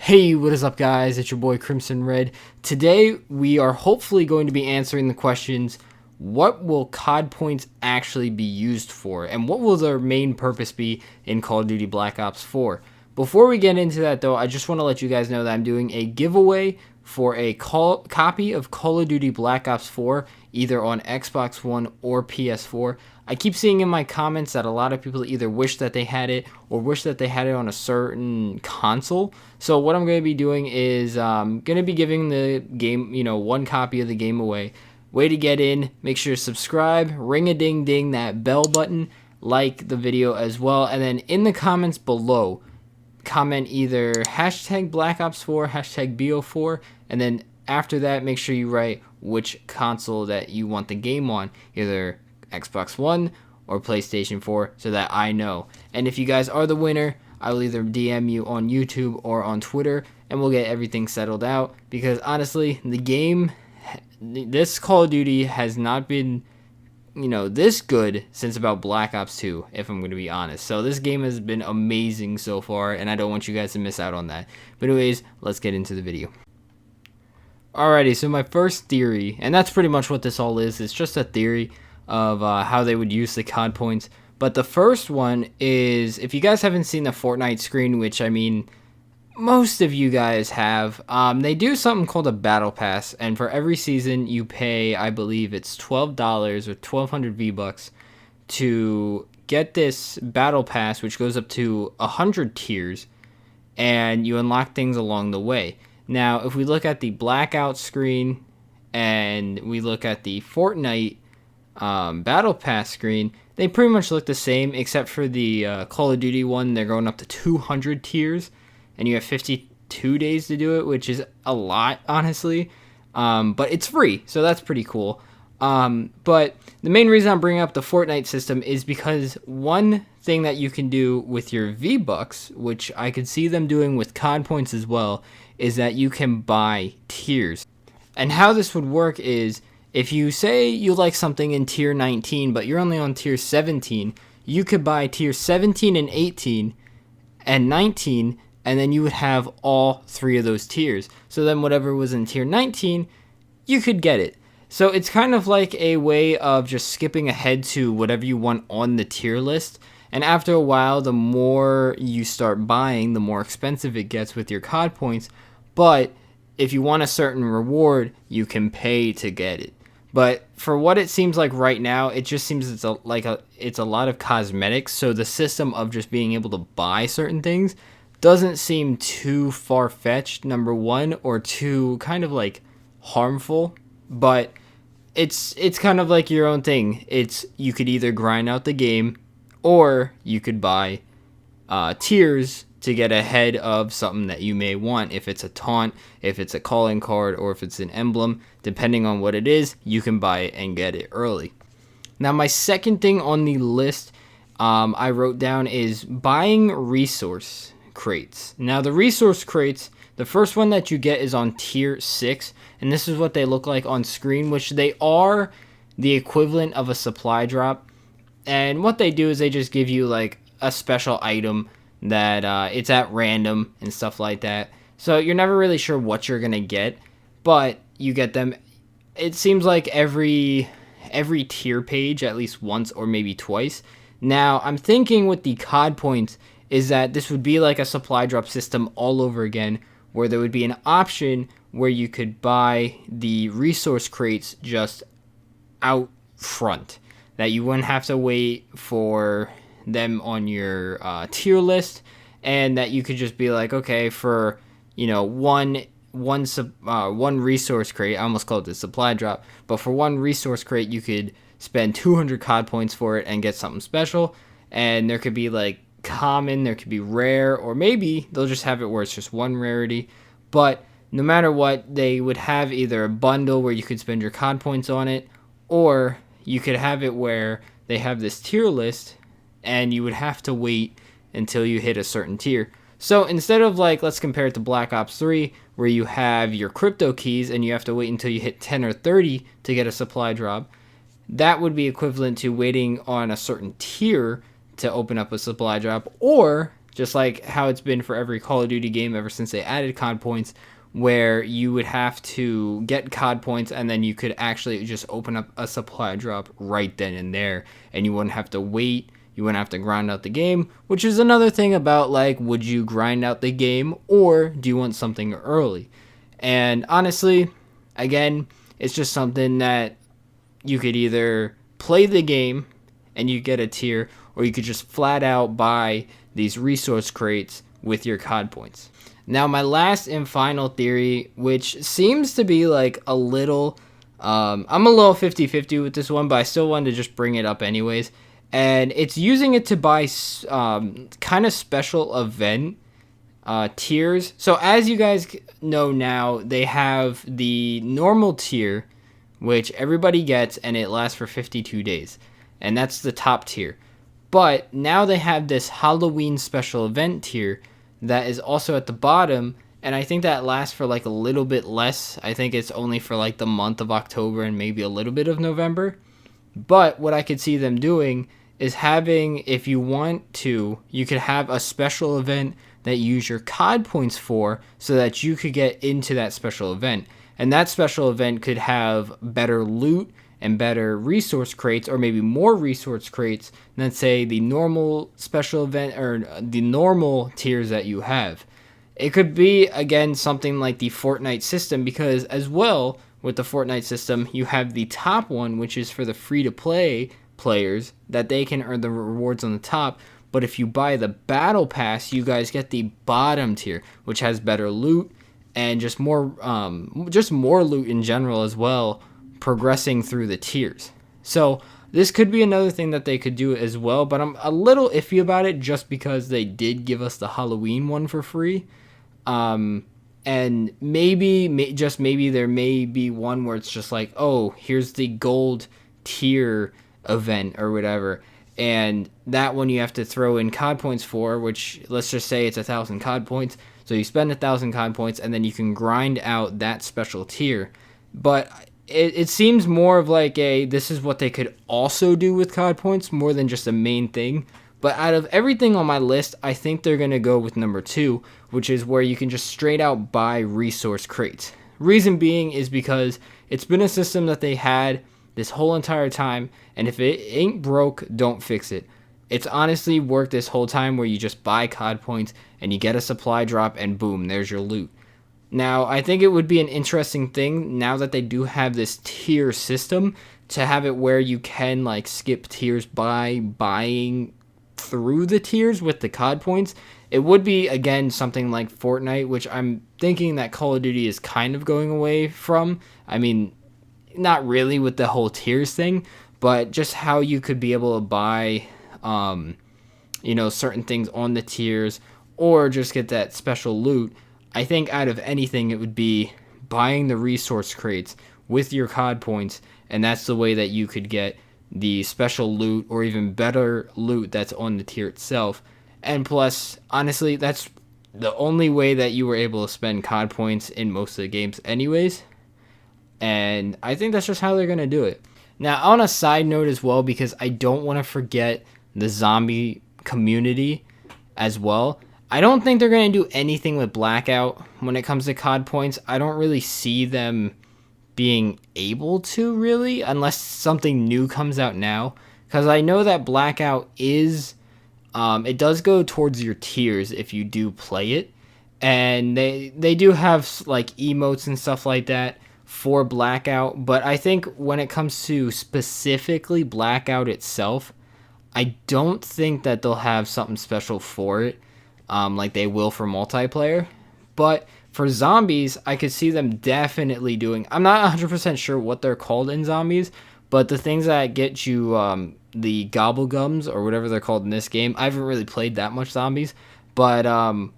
Hey, what is up, guys? It's your boy Crimson Red. Today, we are hopefully going to be answering the questions: what will COD points actually be used for, and what will their main purpose be in Call of Duty Black Ops 4? Before we get into that, though, I just want to let you guys know that I'm doing a giveaway for a copy of Call of Duty Black Ops 4, either on Xbox One or PS4. I keep seeing in my comments that a lot of people either wish that they had it or wish that they had it on a certain console. So what I'm going to be doing is going to be giving the game, one copy of the game away. Way to get in. Make sure to subscribe, ring a ding ding that bell button, like the video as well, and then in the comments below, comment either hashtag Black Ops 4, hashtag BO4, and then after that, make sure you write which console that you want the game on, either Xbox One or PlayStation 4, so that I know. And if you guys are the winner, I will either DM you on YouTube or on Twitter, and we'll get everything settled out, because honestly, the game, this Call of Duty has not been this good since about Black Ops 2, if I'm going to be honest. So this game has been amazing so far, and I don't want you guys to miss out on that. But anyways, let's get into the video. Alrighty, so my first theory, and that's pretty much what this all is, it's just a theory of how they would use the COD points. But the first one is, if you guys haven't seen the Fortnite screen, which I mean, most of you guys have, they do something called a battle pass, and for every season you pay, I believe it's $12 or 1,200 V-Bucks to get this battle pass, which goes up to 100 tiers, and you unlock things along the way. Now, if we look at the Blackout screen and we look at the Fortnite battle pass screen, they pretty much look the same, except for the Call of Duty one. They're going up to 200 tiers, and you have 52 days to do it, which is a lot, honestly. But it's free, so that's pretty cool. But the main reason I'm bringing up the Fortnite system is because one thing that you can do with your V-Bucks, which I could see them doing with COD points as well, is that you can buy tiers. And how this would work is, if you say you like something in tier 19, but you're only on tier 17, you could buy tier 17 and 18 and 19, and then you would have all three of those tiers. So then whatever was in tier 19, you could get it. So it's kind of like a way of just skipping ahead to whatever you want on the tier list. And after a while, the more you start buying, the more expensive it gets with your COD points. But if you want a certain reward, you can pay to get it. But for what it seems like right now, it just seems it's a lot of cosmetics. So the system of just being able to buy certain things doesn't seem too far-fetched, number one, or too kind of like harmful. But it's kind of like your own thing. You could either grind out the game, or you could buy tiers to get ahead of something that you may want. If it's a taunt, if it's a calling card, or if it's an emblem, depending on what it is, you can buy it and get it early. Now, my second thing on the list I wrote down is buying resource crates. Now, the resource crates, the first one that you get is on tier 6, and this is what they look like on screen, which they are the equivalent of a supply drop. And what they do is they just give you like a special item that it's at random and stuff like that. So you're never really sure what you're gonna get, but you get them. It seems like every tier page at least once or maybe twice. Now, I'm thinking with the COD points is that this would be like a supply drop system all over again, where there would be an option where you could buy the resource crates just out front, that you wouldn't have to wait for them on your tier list, and that you could just be like, okay, for one resource crate, I almost called it a supply drop, but for one resource crate you could spend 200 COD points for it and get something special. And there could be like common, there could be rare, or maybe they'll just have it where it's just one rarity. But no matter what, they would have either a bundle where you could spend your COD points on it, or you could have it where they have this tier list and you would have to wait until you hit a certain tier. So instead of, like, let's compare it to Black Ops 3, where you have your crypto keys and you have to wait until you hit 10 or 30 to get a supply drop, that would be equivalent to waiting on a certain tier to open up a supply drop, or just like how it's been for every Call of Duty game ever since they added COD points, where you would have to get COD points and then you could actually just open up a supply drop right then and there, and you wouldn't have to wait. You wouldn't have to grind out the game, which is another thing about, like, would you grind out the game or do you want something early? And honestly, again, it's just something that you could either play the game and you get a tier, or you could just flat out buy these resource crates with your COD points. Now, my last and final theory, which seems to be like a little, I'm a little 50-50 with this one, but I still wanted to just bring it up anyways. And it's using it to buy kind of special event tiers. So as you guys know now, they have the normal tier, which everybody gets, and it lasts for 52 days. And that's the top tier. But now they have this Halloween special event tier that is also at the bottom, and I think that lasts for like a little bit less. I think it's only for like the month of October and maybe a little bit of November. But what I could see them doing is having, if you want to, you could have a special event that you use your COD points for so that you could get into that special event. And that special event could have better loot and better resource crates, or maybe more resource crates than, say, the normal special event or the normal tiers that you have. It could be, again, something like the Fortnite system, because as well with the Fortnite system, you have the top one, which is for the free-to-play players, that they can earn the rewards on the top. But if you buy the battle pass, you guys get the bottom tier, which has better loot and just more loot in general as well, progressing through the tiers. So this could be another thing that they could do as well, but I'm a little iffy about it just because they did give us the Halloween one for free. And maybe there may be one where it's just like, oh, here's the gold tier event or whatever, and that one you have to throw in COD points for, which let's just say it's 1,000 COD points. So you spend 1,000 COD points and then you can grind out that special tier. But it seems more of like this is what they could also do with COD points more than just a main thing. But out of everything on my list, I think they're going to go with number 2, which is where you can just straight out buy resource crates. Reason being is because it's been a system that they had this whole entire time, and if it ain't broke, don't fix it. It's honestly worked this whole time where you just buy COD points and you get a supply drop and boom, there's your loot. Now, I think it would be an interesting thing, now that they do have this tier system, to have it where you can like skip tiers by buying through the tiers with the COD points. It would be, again, something like Fortnite, which I'm thinking that Call of Duty is kind of going away from. I mean, not really with the whole tiers thing, but just how you could be able to buy, certain things on the tiers or just get that special loot. I think out of anything, it would be buying the resource crates with your COD points, and that's the way that you could get the special loot or even better loot that's on the tier itself. And plus, honestly, that's the only way that you were able to spend COD points in most of the games anyways. And I think that's just how they're going to do it. Now, on a side note as well, because I don't want to forget the zombie community as well, I don't think they're going to do anything with Blackout when it comes to COD points. I don't really see them being able to, really, unless something new comes out now. Because I know that Blackout is, it does go towards your tiers if you do play it. And they do have like emotes and stuff like that for Blackout. But I think when it comes to specifically Blackout itself, I don't think that they'll have something special for it, like they will for multiplayer. But for zombies, I could see them definitely doing, I'm not 100% sure what they're called in zombies, but the things that get you the gobblegums or whatever they're called in this game, I haven't really played that much zombies, but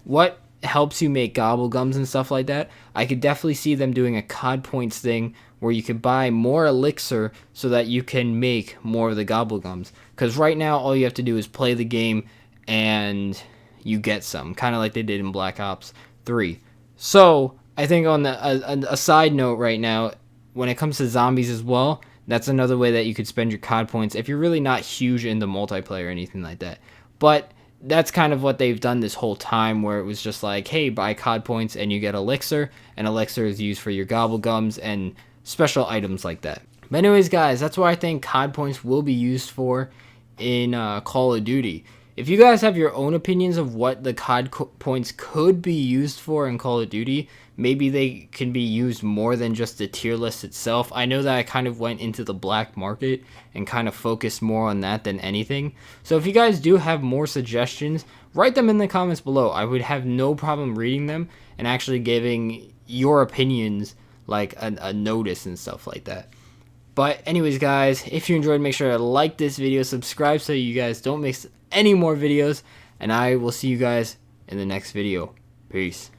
what helps you make gobblegums and stuff like that, I could definitely see them doing a COD points thing where you could buy more elixir so that you can make more of the gobblegums. Because right now, all you have to do is play the game and you get some, kind of like they did in Black Ops 3. So I think on a side note right now, when it comes to zombies as well, that's another way that you could spend your COD points if you're really not huge into multiplayer or anything like that. But that's kind of what they've done this whole time, where it was just like, hey, buy COD points and you get elixir, and elixir is used for your gobblegums and special items like that. But anyways, guys, that's what I think COD points will be used for in Call of Duty. If you guys have your own opinions of what the COD points could be used for in Call of Duty, maybe they can be used more than just the tier list itself. I know that I kind of went into the black market and kind of focused more on that than anything. So if you guys do have more suggestions, write them in the comments below. I would have no problem reading them and actually giving your opinions like a notice and stuff like that. But anyways, guys, if you enjoyed, make sure to like this video, subscribe so you guys don't miss any more videos, and I will see you guys in the next video. Peace.